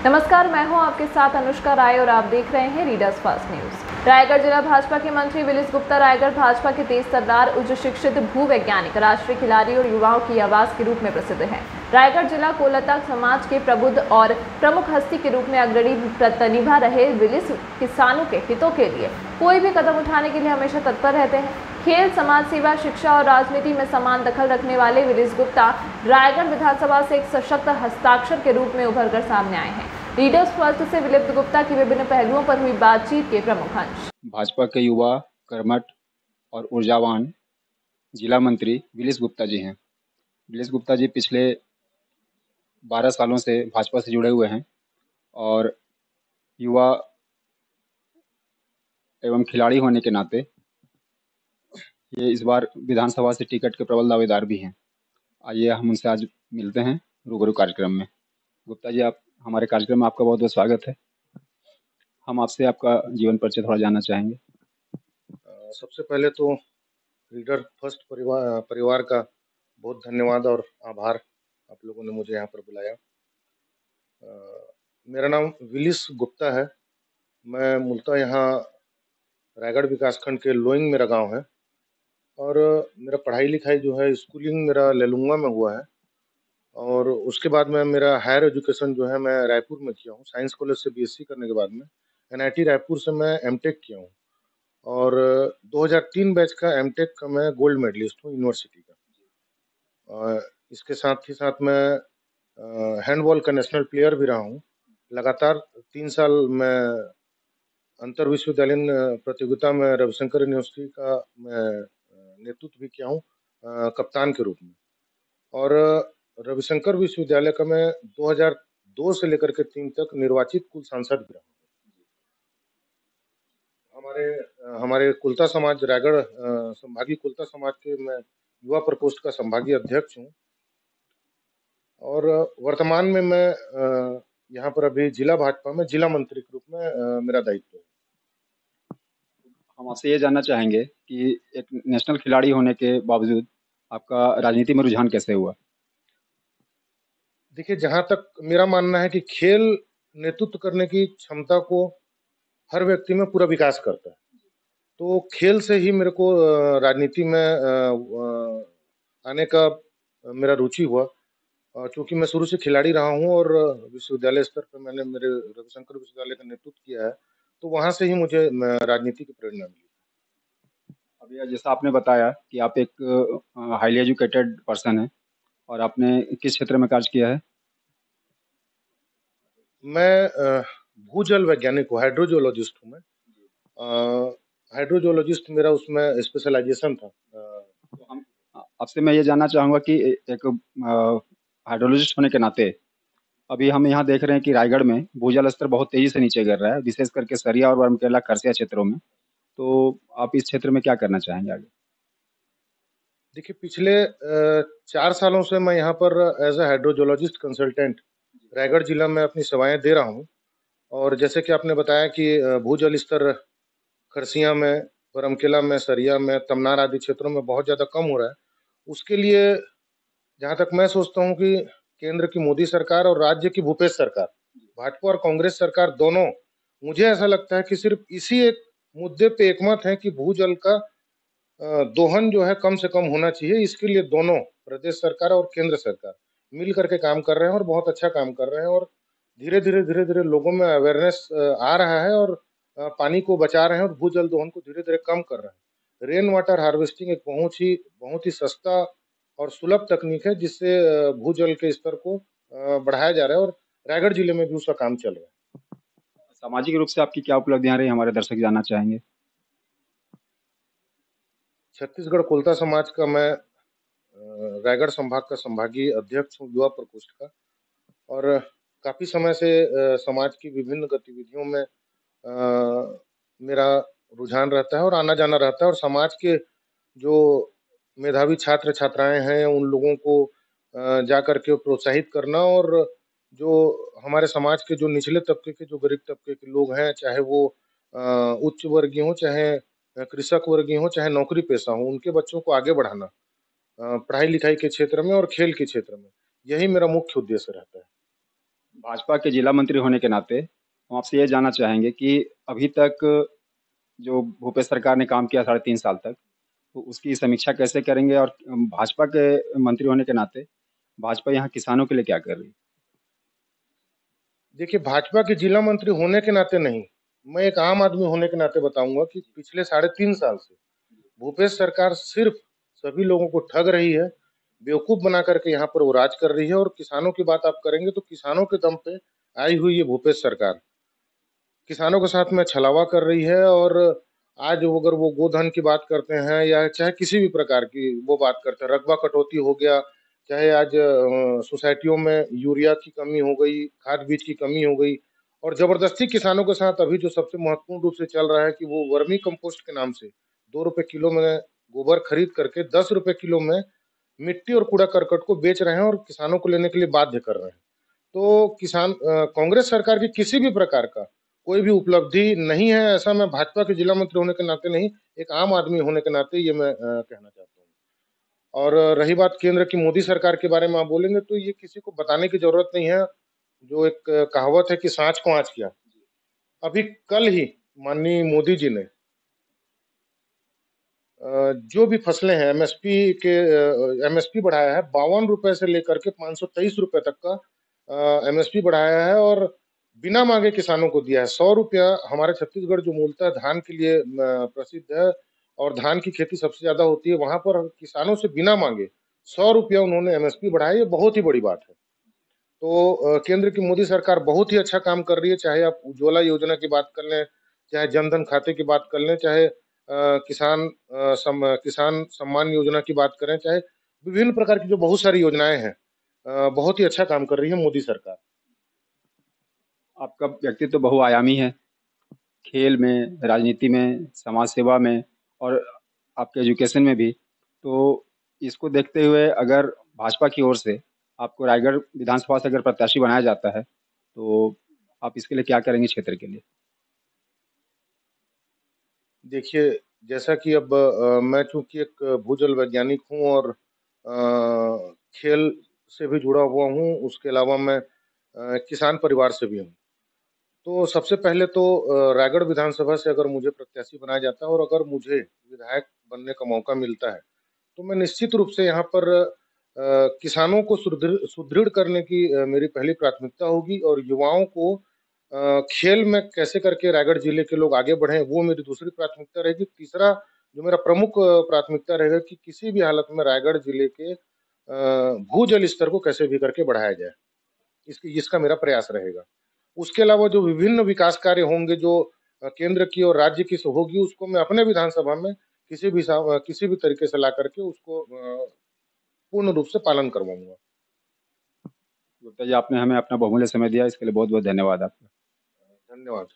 नमस्कार, मैं हूं आपके साथ अनुष्का राय और आप देख रहे हैं रीडर्स फर्स्ट न्यूज। रायगढ़ जिला भाजपा के मंत्री विलिस गुप्ता रायगढ़ भाजपा के तेज तर्रार, उच्च शिक्षित भूवैज्ञानिक, राष्ट्रीय खिलाड़ी और युवाओं की आवाज के रूप में प्रसिद्ध हैं। रायगढ़ जिला कोलता समाज के प्रबुद्ध और प्रमुख हस्ती के रूप में अग्रणी प्रतिभा रहे विलिस किसानों के हितों के लिए कोई भी कदम उठाने के लिए हमेशा तत्पर रहते हैं। खेल, समाज सेवा, शिक्षा और राजनीति में समान दखल रखने वाले विलिस गुप्ता रायगढ़ विधानसभा से एक सशक्त हस्ताक्षर के रूप में उभर कर सामने आए हैं। रीडर्स फर्स्ट से विलिस गुप्ता की विभिन्न पहलुओं पर हुई बातचीत के प्रमुख अंश। भाजपा के युवा, कर्मठ और ऊर्जावान जिला मंत्री विलिस गुप्ता जी हैं। विलिस गुप्ता जी पिछले 12 सालों से भाजपा से जुड़े हुए हैं और युवा एवं खिलाड़ी होने के नाते ये इस बार विधानसभा से टिकट के प्रबल दावेदार भी हैं। आइए हम उनसे आज मिलते हैं रूबरू कार्यक्रम में। गुप्ता जी, आप हमारे कार्यक्रम में आपका बहुत बहुत स्वागत है। हम आपसे आपका जीवन परिचय थोड़ा जानना चाहेंगे। सबसे पहले तो रीडर फर्स्ट परिवार का बहुत धन्यवाद और आभार, आप लोगों ने मुझे यहाँ पर बुलाया। मेरा नाम विलिस गुप्ता है। मैं मूलतः यहाँ रायगढ़ विकासखंड के लोइंग मेरा गांव है और मेरा पढ़ाई लिखाई जो है स्कूलिंग मेरा लेलुंगा में हुआ है और उसके बाद में मेरा हायर एजुकेशन जो है मैं रायपुर में किया हूँ। साइंस कॉलेज से बीएससी करने के बाद में एनआईटी रायपुर से मैं एमटेक किया हूँ और 2003 बैच का एमटेक का मैं गोल्ड मेडलिस्ट हूँ यूनिवर्सिटी का। इसके साथ ही साथ मैं हैंडबॉल का नेशनल प्लेयर भी रहा हूँ। लगातार 3 साल मैं अंतर विश्वविद्यालयीन प्रतियोगिता में रविशंकर यूनिवर्सिटी का मैं नेतृत्व भी किया हूँ कप्तान के रूप में। और रविशंकर विश्वविद्यालय का मैं 2002 से लेकर के 3 तक निर्वाचित कुल सांसद भी रहा हूँ। हमारे कुलता समाज रायगढ़ संभागीय कुलता समाज के मैं युवा प्रकोष्ठ का संभागीय अध्यक्ष हूँ और वर्तमान में मैं यहाँ पर अभी जिला भाजपा में जिला मंत्री के रूप में मेरा दायित्व है। हम आपसे ये जानना चाहेंगे कि एक नेशनल खिलाड़ी होने के बावजूद आपका राजनीति में रुझान कैसे हुआ? देखिए, जहाँ तक मेरा मानना है कि खेल नेतृत्व करने की क्षमता को हर व्यक्ति में पूरा विकास करता है, तो खेल से ही मेरे को राजनीति में आने का मेरा रुचि हुआ। चूँकि मैं शुरू से खिलाड़ी रहा हूँ और विश्वविद्यालय स्तर पर मैंने मेरे रविशंकर विश्वविद्यालय का नेतृत्व किया है, तो वहाँ से ही मुझे राजनीति की प्रेरणा मिली। अभी जैसा आपने बताया कि आप एक हाईली एजुकेटेड पर्सन हैं और आपने किस क्षेत्र में कार्य किया है? मैं भूजल वैज्ञानिक हूँ, हाइड्रोजियोलॉजिस्ट हूँ मैं। हाइड्रोजियोलॉजिस्ट मेरा उसमें स्पेशलाइजेशन था। तो हम आपसे मैं ये जानना चाहूँगा कि एक हाइड्रोलॉजिस्ट होने के नाते अभी हम यहाँ देख रहे हैं कि रायगढ़ में भूजल स्तर बहुत तेजी से नीचे गिर रहा है, विशेष करके सरिया और वर्मकेला खरसिया क्षेत्रों में। तो आप इस क्षेत्र में क्या करना चाहेंगे आगे? देखिए, पिछले 4 सालों से मैं यहाँ पर as a hydrogeologist consultant Raigarh जिला में अपनी सेवाएं दे रहा हूँ और जैसे कि आपने बताया कि भूजल स्तर खरसिया में, बरमकेला में, सरिया में, तमनार आदि क्षेत्रों में बहुत ज़्यादा कम हो रहा है। उसके लिए जहाँ तक मैं सोचता हूँ कि केंद्र की मोदी सरकार और राज्य की भूपेश सरकार, भाजपा और कांग्रेस सरकार दोनों, मुझे ऐसा लगता है कि सिर्फ इसी एक मुद्दे पे एकमत है कि भूजल का दोहन जो है कम से कम होना चाहिए। इसके लिए दोनों प्रदेश सरकार और केंद्र सरकार मिल करके काम कर रहे हैं और बहुत अच्छा काम कर रहे हैं और धीरे-धीरे लोगों में अवेयरनेस आ रहा है और पानी को बचा रहे हैं और भूजल दोहन को धीरे-धीरे कम कर रहे हैं। रेन वाटर हार्वेस्टिंग एक बहुत ही सस्ता और सुलभ तकनीक है जिससे भूजल के स्तर को बढ़ाया जा रहा है और रायगढ़ जिले में भी उसका काम चल रहा है। सामाजिक रूप से आपकी क्या उपलब्धियां रही, हमारे दर्शक जानना चाहेंगे। छत्तीसगढ़ कोलता समाज का मैं रायगढ़ संभाग का संभागीय अध्यक्ष हूँ युवा प्रकोष्ठ का और काफ़ी समय से समाज की विभिन्न गतिविधियों में मेरा रुझान रहता है और आना जाना रहता है और समाज के जो मेधावी छात्र छात्राएं हैं उन लोगों को जा करके प्रोत्साहित करना और जो हमारे समाज के जो निचले तबके के जो गरीब तबके के लोग हैं, चाहे वो उच्च वर्गीय हों, चाहे कृषक वर्गीय हों, चाहे नौकरी पेशा हों, उनके बच्चों को आगे बढ़ाना पढ़ाई लिखाई के क्षेत्र में और खेल के क्षेत्र में, यही मेरा मुख्य उद्देश्य रहता है। भाजपा के जिला मंत्री होने के नाते हम आपसे ये जानना चाहेंगे कि अभी तक जो भूपेश सरकार ने काम किया 3.5 साल तक, तो उसकी समीक्षा कैसे करेंगे? और भाजपा के मंत्री होने के नाते भाजपा यहाँ किसानों के लिए क्या कर रही है? देखिए, भाजपा के जिला मंत्री होने के नाते नहीं, मैं एक आम आदमी होने के नाते बताऊंगा कि पिछले 3.5 साल से भूपेश सरकार सिर्फ सभी लोगों को ठग रही है, बेवकूफ बना करके यहाँ पर वो राज कर रही है। और किसानों की बात आप करेंगे तो किसानों के दम पे आई हुई ये भूपेश सरकार किसानों के साथ में छलावा कर रही है। और आज अगर वो गोधन की बात करते हैं या चाहे किसी भी प्रकार की वो बात करते हैं, रकबा कटौती हो गया, चाहे आज सोसाइटियों में यूरिया की कमी हो गई, खाद बीज की कमी हो गई, और जबरदस्ती किसानों के साथ अभी जो सबसे महत्वपूर्ण रूप से चल रहा है कि वो वर्मी कंपोस्ट के नाम से 2 रुपए किलो में गोबर खरीद करके 10 रुपए किलो में मिट्टी और कूड़ा करकट को बेच रहे हैं और किसानों को लेने के लिए बाध्य कर रहे हैं। तो कांग्रेस सरकार की किसी भी प्रकार का कोई भी उपलब्धि नहीं है, ऐसा मैं भाजपा के जिला मंत्री होने के नाते नहीं, एक आम आदमी होने के नाते ये मैं कहना चाहता हूँ। और रही बात केंद्र की मोदी सरकार के बारे में आप बोलेंगे तो ये किसी को बताने की जरूरत नहीं है। जो एक कहावत है कि साँच को आँच किया। अभी कल ही माननीय मोदी जी ने जो भी फसलें हैं एमएसपी बढ़ाया है, 52 रुपए से लेकर के 523 रुपए तक का एमएसपी बढ़ाया है और बिना मांगे किसानों को दिया है। 100 रुपया हमारे छत्तीसगढ़ जो मूलतः धान के लिए प्रसिद्ध है और धान की खेती सबसे ज्यादा होती है, वहां पर किसानों से बिना मांगे 100 रुपया उन्होंने एमएसपी बढ़ाया। ये बहुत ही बड़ी बात है। तो केंद्र की मोदी सरकार बहुत ही अच्छा काम कर रही है, चाहे आप उज्ज्वला योजना की बात कर लें, चाहे जनधन खाते की बात कर लें, चाहे किसान सम्मान योजना की बात करें, चाहे विभिन्न प्रकार की जो बहुत सारी योजनाएं हैं, बहुत ही अच्छा काम कर रही है मोदी सरकार। आपका व्यक्तित्व बहुआयामी है, खेल में, राजनीति में, समाज सेवा में और आपके एजुकेशन में भी। तो इसको देखते हुए अगर भाजपा की ओर से आपको रायगढ़ विधानसभा से अगर प्रत्याशी बनाया जाता है, तो आप इसके लिए क्या करेंगे क्षेत्र के लिए? देखिए, जैसा कि अब मैं चूंकि एक भूजल वैज्ञानिक हूँ और खेल से भी जुड़ा हुआ हूँ, उसके अलावा मैं किसान परिवार से भी हूँ। तो सबसे पहले तो रायगढ़ विधानसभा से अगर मुझे प्रत्याशी बनाया जाता है और अगर मुझे विधायक बनने का मौका मिलता है, तो मैं निश्चित रूप से यहाँ पर किसानों को सुदृढ़ सुदृढ़ करने की मेरी पहली प्राथमिकता होगी और युवाओं को खेल में कैसे करके रायगढ़ जिले के लोग आगे बढ़ें, वो मेरी दूसरी प्राथमिकता रहेगी। तीसरा जो मेरा प्रमुख प्राथमिकता रहेगा कि किसी भी हालत में रायगढ़ जिले के भूजल स्तर को कैसे भी करके बढ़ाया जाए, इसका मेरा प्रयास रहेगा। उसके अलावा जो विभिन्न विकास कार्य होंगे, जो केंद्र की और राज्य की होगी, उसको मैं अपने विधानसभा में किसी भी तरीके से ला करके उसको पूर्ण रूप से पालन करवाऊंगा। गुप्ता जी, आपने हमें अपना बहुमूल्य समय दिया, इसके लिए बहुत बहुत धन्यवाद आपका। धन्यवाद।